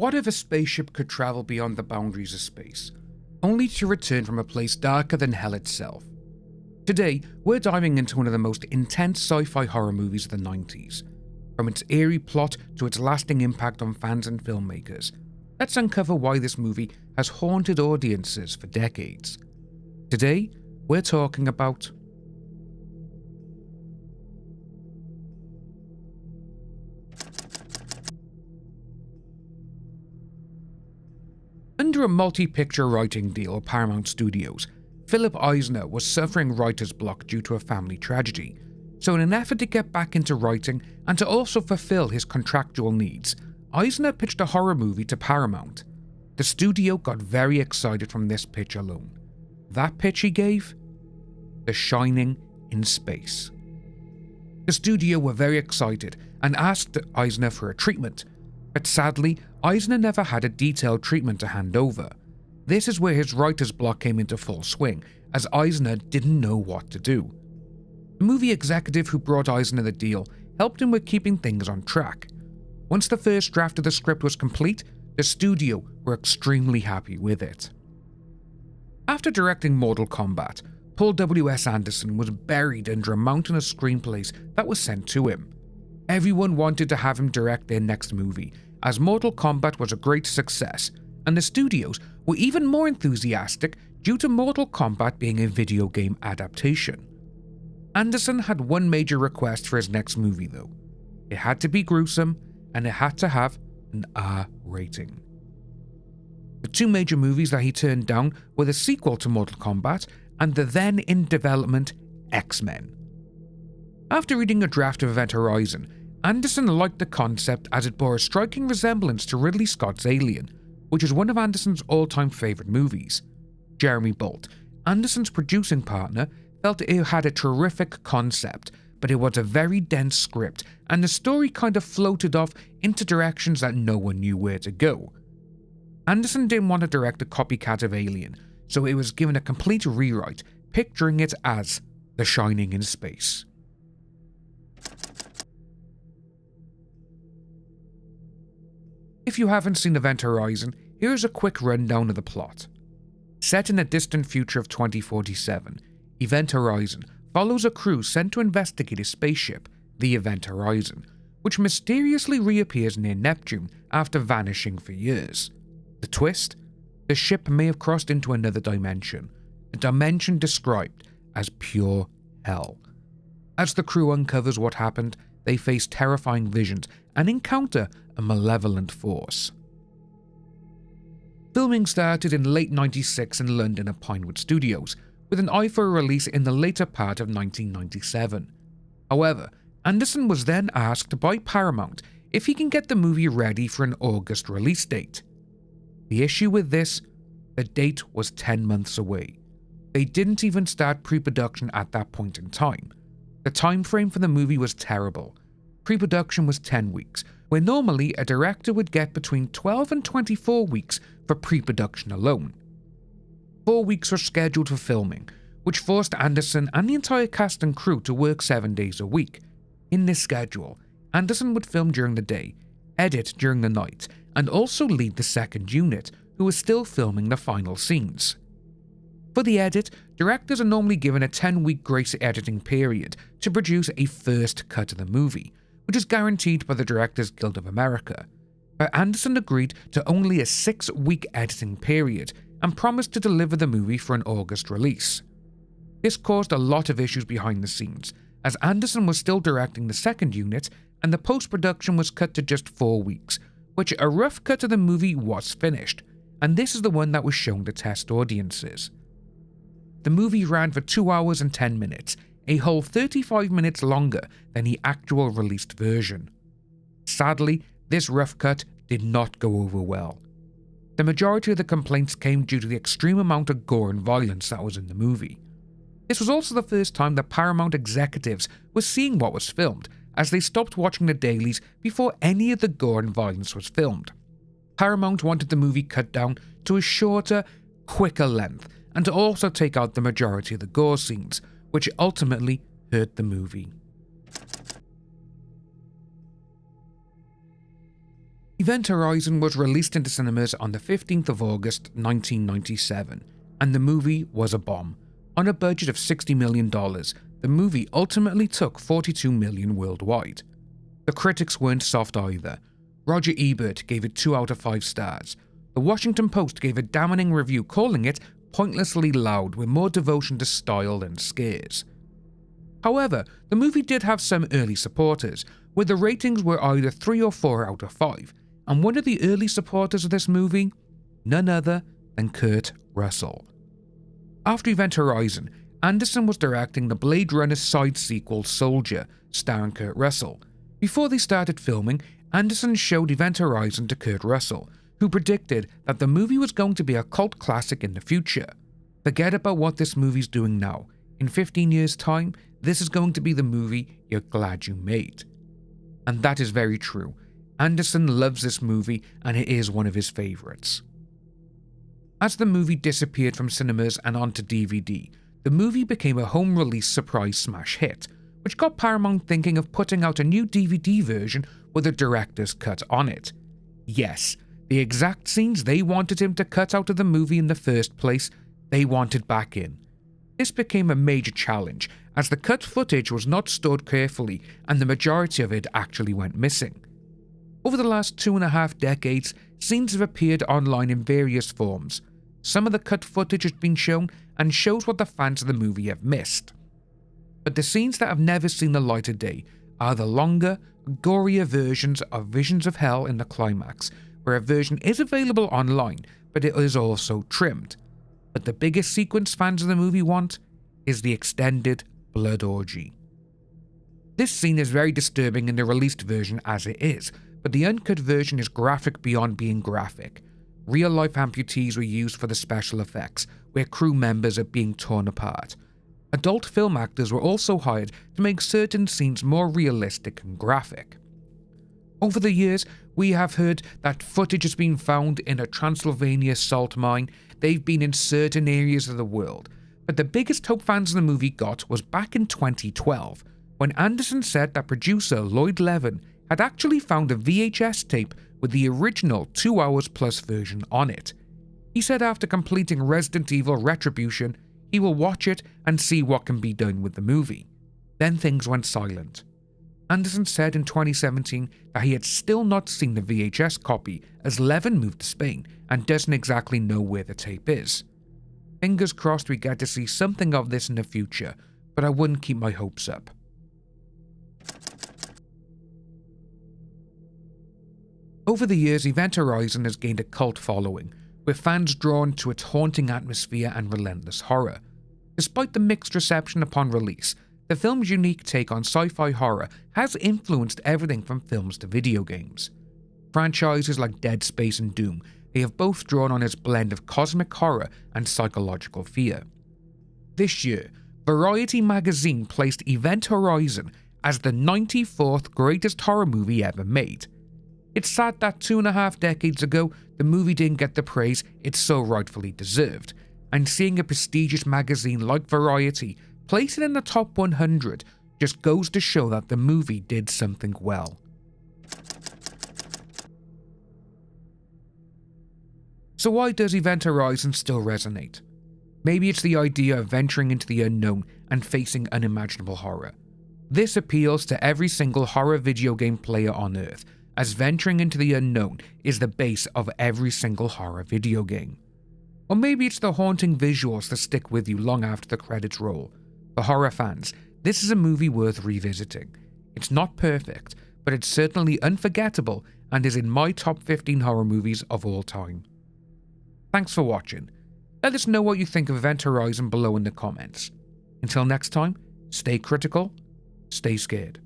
What if a spaceship could travel beyond the boundaries of space, only to return from a place darker than hell itself? Today, we're diving into one of the most intense sci-fi horror movies of the 90s. From its eerie plot to its lasting impact on fans and filmmakers, let's uncover why this movie has haunted audiences for decades. Today, we're talking about Under a multi-picture writing deal at Paramount Studios, Philip Eisner was suffering writer's block due to a family tragedy, so in an effort to get back into writing and to also fulfill his contractual needs, Eisner pitched a horror movie to Paramount. The studio got very excited from this pitch alone. That pitch he gave? The Shining in Space. The studio were very excited and asked Eisner for a treatment, but sadly, Eisner never had a detailed treatment to hand over. This is where his writer's block came into full swing, as Eisner didn't know what to do. The movie executive who brought Eisner the deal helped him with keeping things on track. Once the first draft of the script was complete, the studio were extremely happy with it. After directing Mortal Kombat, Paul W.S. Anderson was buried under a mountain of screenplays that was sent to him. Everyone wanted to have him direct their next movie, as Mortal Kombat was a great success, and the studios were even more enthusiastic due to Mortal Kombat being a video game adaptation. Anderson had one major request for his next movie though. It had to be gruesome, and it had to have an R rating. The two major movies that he turned down were the sequel to Mortal Kombat and the then in development X-Men. After reading a draft of Event Horizon, Anderson liked the concept as it bore a striking resemblance to Ridley Scott's Alien, which is one of Anderson's all-time favourite movies. Jeremy Bolt, Anderson's producing partner, felt it had a terrific concept, but it was a very dense script and the story kind of floated off into directions that no one knew where to go. Anderson didn't want to direct a copycat of Alien, so it was given a complete rewrite, picturing it as The Shining in Space. If you haven't seen Event Horizon, here's a quick rundown of the plot. Set in a distant future of 2047, Event Horizon follows a crew sent to investigate a spaceship, the Event Horizon, which mysteriously reappears near Neptune after vanishing for years. The twist? The ship may have crossed into another dimension, a dimension described as pure hell. As the crew uncovers what happened, they face terrifying visions and encounter a malevolent force. Filming started in late '96 in London at Pinewood Studios, with an eye for a release in the later part of 1997. However, Anderson was then asked by Paramount if he can get the movie ready for an August release date. The issue with this? The date was 10 months away. They didn't even start pre-production at that point in time. The time frame for the movie was terrible. Pre-production was 10 weeks, where normally a director would get between 12 and 24 weeks for pre-production alone. 4 weeks were scheduled for filming, which forced Anderson and the entire cast and crew to work 7 days a week. In this schedule, Anderson would film during the day, edit during the night, and also lead the second unit, who was still filming the final scenes. For the edit, directors are normally given a 10-week grace editing period to produce a first cut of the movie, which is guaranteed by the Directors Guild of America. But Anderson agreed to only a 6-week editing period and promised to deliver the movie for an August release. This caused a lot of issues behind the scenes, as Anderson was still directing the second unit and the post-production was cut to just 4 weeks, which a rough cut of the movie was finished, and this is the one that was shown to test audiences. The movie ran for 2 hours and 10 minutes, a whole 35 minutes longer than the actual released version. Sadly, this rough cut did not go over well. The majority of the complaints came due to the extreme amount of gore and violence that was in the movie. This was also the first time that Paramount executives were seeing what was filmed, as they stopped watching the dailies before any of the gore and violence was filmed. Paramount wanted the movie cut down to a shorter, quicker length, and to also take out the majority of the gore scenes, which ultimately hurt the movie. Event Horizon was released into cinemas on the 15th of August 1997, and the movie was a bomb. On a budget of $60 million, the movie ultimately took $42 million worldwide. The critics weren't soft either. Roger Ebert gave it 2 out of 5 stars. The Washington Post gave a damning review calling it pointlessly loud with more devotion to style than scares. However, the movie did have some early supporters, where the ratings were either 3 or 4 out of 5, and one of the early supporters of this movie? None other than Kurt Russell. After Event Horizon, Anderson was directing the Blade Runner side sequel Soldier, starring Kurt Russell. Before they started filming, Anderson showed Event Horizon to Kurt Russell, who predicted that the movie was going to be a cult classic in the future. Forget about what this movie's doing now. In 15 years' time, this is going to be the movie you're glad you made. And that is very true. Anderson loves this movie, and it is one of his favourites. As the movie disappeared from cinemas and onto DVD, the movie became a home release surprise smash hit, which got Paramount thinking of putting out a new DVD version with a director's cut on it. Yes, the exact scenes they wanted him to cut out of the movie in the first place, they wanted back in. This became a major challenge, as the cut footage was not stored carefully and the majority of it actually went missing. Over the last 2.5 decades, scenes have appeared online in various forms. Some of the cut footage has been shown and shows what the fans of the movie have missed. But the scenes that have never seen the light of day are the longer, gorier versions of Visions of Hell in the climax, where a version is available online, but it is also trimmed. But the biggest sequence fans of the movie want is the extended blood orgy. This scene is very disturbing in the released version as it is, but the uncut version is graphic beyond being graphic. Real-life amputees were used for the special effects, where crew members are being torn apart. Adult film actors were also hired to make certain scenes more realistic and graphic. Over the years, we have heard that footage has been found in a Transylvania salt mine. They've been in certain areas of the world. But the biggest hope fans of the movie got was back in 2012, when Anderson said that producer Lloyd Levin had actually found a VHS tape with the original 2 hours plus version on it. He said after completing Resident Evil Retribution, he will watch it and see what can be done with the movie. Then things went silent. Anderson said in 2017 that he had still not seen the VHS copy, as Levin moved to Spain and doesn't exactly know where the tape is. Fingers crossed we get to see something of this in the future, but I wouldn't keep my hopes up. Over the years, Event Horizon has gained a cult following, with fans drawn to its haunting atmosphere and relentless horror. Despite the mixed reception upon release, the film's unique take on sci-fi horror has influenced everything from films to video games. Franchises like Dead Space and Doom, they have both drawn on its blend of cosmic horror and psychological fear. This year, Variety magazine placed Event Horizon as the 94th greatest horror movie ever made. It's sad that 2.5 decades ago, the movie didn't get the praise it so rightfully deserved, and seeing a prestigious magazine like Variety place it in the top 100 just goes to show that the movie did something well. So why does Event Horizon still resonate? Maybe it's the idea of venturing into the unknown and facing unimaginable horror. This appeals to every single horror video game player on Earth, as venturing into the unknown is the base of every single horror video game. Or maybe it's the haunting visuals that stick with you long after the credits roll. For horror fans, this is a movie worth revisiting. It's not perfect, but it's certainly unforgettable and is in my top 15 horror movies of all time. Thanks for watching. Let us know what you think of Event Horizon below in the comments. Until next time, stay critical, stay scared.